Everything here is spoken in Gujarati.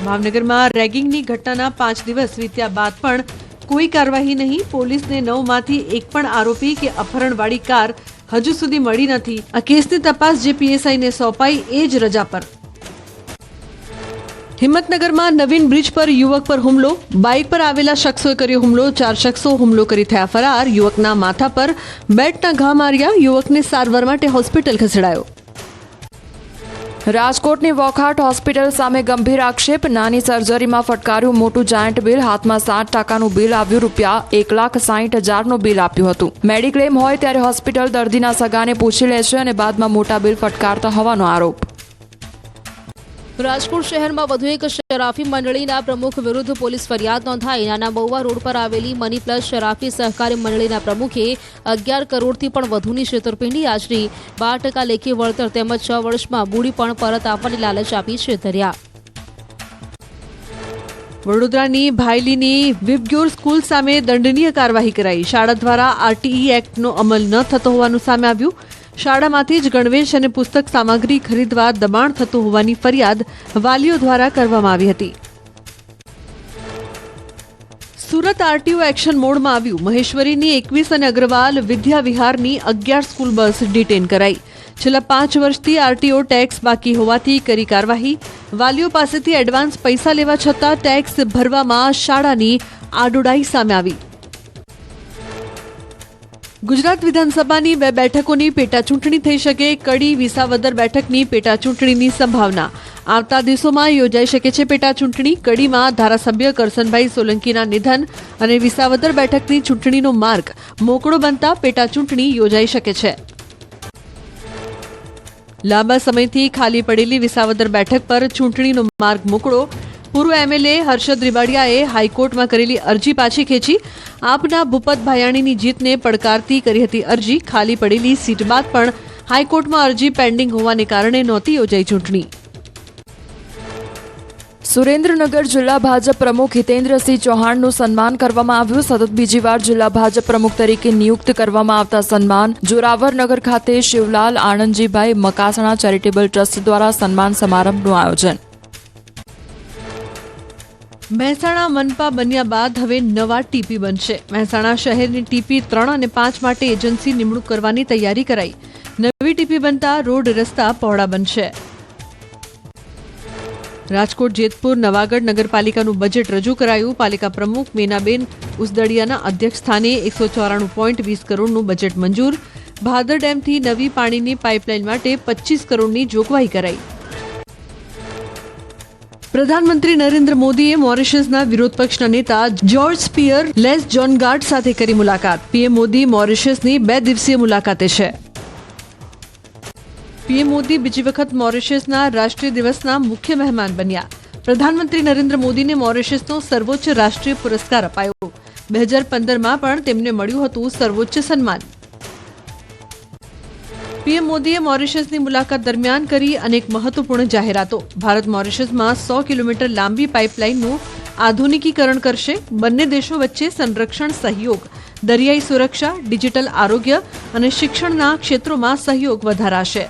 ભાવનગરમાં રેગિંગની ઘટનાના 5 દિવસ વીત્યા બાદ પણ કોઈ કાર્યવાહી નહીં. પોલીસને 9માંથી એક પણ આરોપી કે અપહરણવાળી કાર હજુ સુધી મળી નથી. આ કેસની તપાસ જે પીએસઆઈને સોંપાઈ એ જ રજા પર. હિંમતનગરમાં નવીન બ્રિજ પર યુવક પર હુમલો. બાઇક પર આવેલા શખ્સોએ કર્યો હુમલો. 4 શખ્સો હુમલો કરી થયા ફરાર. યુવકના માથા પર બેટના ઘા માર્યા. યુવકને સારવાર માટે હોસ્પિટલ ખસેડાયો. રાજકોટની વોકહાર્ટ હોસ્પિટલ સામે ગંભીર આક્ષેપ. નાની સર્જરીમાં ફટકાર્યું મોટું જાયન્ટ બિલ. હાથમાં 7% બિલ આવ્યું. ₹1,60,000નું બિલ આપ્યું હતું. મેડિક્લેમ હોય ત્યારે હોસ્પિટલ દર્દીના સગાને પૂછી લે છે અને બાદમાં મોટા બિલ ફટકારતા હોવાનો આરોપ. રાજકોટ શહેરમાં વધુ એક શરાફી મંડળીના પ્રમુખ વિરુદ્ધ પોલીસ ફરિયાદ નોંધાઈ. નાના મહુવા રોડ પર આવેલી મની પ્લસ શરાફી સહકારી મંડળીના પ્રમુખે 11 કરોડથી પણ વધુની છેતરપિંડી આચરી. 12% લેખે વળતર તેમજ 6 વર્ષમાં મૂડી પણ પરત આપવાની લાલચ આપી છેતર્યા. વડોદરાની ભાયલીની વિબગ્યોર સ્કૂલ સામે દંડનીય કાર્યવાહી કરાઈ. શાળા દ્વારા આરટીઈ એક્ટનો અમલ ન થતો હોવાનું સામે આવ્યું. શાળામાંથી જ ગણવેશ અને પુસ્તક સામગ્રી ખરીદવા દબાણ થતું હોવાની ફરિયાદ વાલીઓ દ્વારા કરવામાં આવી હતી. સુરત આરટીઓ એક્શન મોડમાં આવ્યું. મહેશ્વરીની 21 અને અગ્રવાલ વિદ્યા વિહારની 11 સ્કૂલ બસ ડિટેન કરાઈ. છેલ્લા 5 વર્ષથી આરટીઓ ટેક્સ બાકી હોવાથી કરી કાર્યવાહી. વાલીઓ પાસેથી એડવાન્સ પૈસા લેવા છતાં ટેક્સ ભરવામાં શાળાની આડોડાઈ સામે આવી. ગુજરાત વિધાનસભાની 2 બેઠકોની પેટાચૂંટણી થઈ શકે. કડી વિસાવદર બેઠકની પેટાચૂંટણીની સંભાવના. આવતા દિવસોમાં યોજાઈ શકે છે પેટાચૂંટણી. કડીમાં ધારાસભ્ય કરસનભાઈ સોલંકીના નિધન અને વિસાવદર બેઠકની ચૂંટણીનો માર્ગ મોકળો બનતા પેટાચૂંટણી યોજાઈ શકે છે. લાંબા સમયથી ખાલી પડેલી વિસાવદર બેઠક પર ચૂંટણીનો માર્ગ મોકળો. પૂર્વ એમએલએ હર્ષદ રીબાડિયાએ હાઈકોર્ટમાં કરેલી અરજી પાછી ખેંચી. આપના ભૂપત ભાયાણીની જીતને પડકારતી કરી હતી અરજી. ખાલી પડેલી સીટ બાદ પણ હાઈકોર્ટમાં અરજી પેન્ડિંગ હોવાને કારણે નહોતી યોજાઈ ચૂંટણી. સુરેન્દ્રનગર જિલ્લા ભાજપ પ્રમુખ હિતેન્દ્રસિંહ ચૌહાણનું સન્માન કરવામાં આવ્યું. સતત બીજી વાર જિલ્લા ભાજપ પ્રમુખ તરીકે નિયુક્ત કરવામાં આવતા સન્માન. જોરાવરનગર ખાતે શિવલાલ આનંદજીભાઈ મકાસણા ચેરિટેબલ ટ્રસ્ટ દ્વારા સન્માન સમારંભનું આયોજન. મહેસાણા મનપા બન્યા બાદ હવે નવા ટીપી બનશે. મહેસાણા શહેરની ટીપી 3 અને 5 માટે એજન્સી નિમણૂક કરવાની તૈયારી કરાઈ. નવી ટીપી બનતા રોડ રસ્તા પહોળા બનશે. રાજકોટ જેતપુર નવાગઢ નગરપાલિકાનું બજેટ રજૂ કરાયું. પાલિકા પ્રમુખ મેનાબેન ઉસદડિયાના અધ્યક્ષસ્થાને 194.20 કરોડનું બજેટ મંજૂર. ભાદર ડેમથી નવી પાણીની પાઇપલાઇન માટે 25 કરોડની જોગવાઈ કરાઈ. પ્રધાનમંત્રી નરેન્દ્ર મોદીએ મોરિશસના વિરોધ પક્ષના નેતા જ્યોર્જ સ્પિયર લેસ જોનગાર્ડ સાથે કરી મુલાકાત. પીએમ મોદી મોરિશસની 2 દિવસીય મુલાકાતે છે. પીએમ મોદી બીજી વખત મોરિશસના રાષ્ટ્રીય દિવસના મુખ્ય મહેમાન બન્યા. પ્રધાનમંત્રી નરેન્દ્ર મોદીને મોરિશસનો સર્વોચ્ચ રાષ્ટ્રીય પુરસ્કાર અપાયો. 2015માં પણ તેમને મળ્યું હતું સર્વોચ્ચ સન્માન. પીએમ મોદીએ મોરિશસની મુલાકાત દરમિયાન કરી અનેક મહત્વપૂર્ણ જાહેરાતો. ભારત મોરિશસમાં 100 કિલોમીટર લાંબી પાઇપલાઇનનું આધુનિકીકરણ કરશે. બંને દેશો વચ્ચે સંરક્ષણ સહયોગ, દરિયાઈ સુરક્ષા, ડિજિટલ આરોગ્ય અને શિક્ષણના ક્ષેત્રોમાં સહયોગ વધારાશે.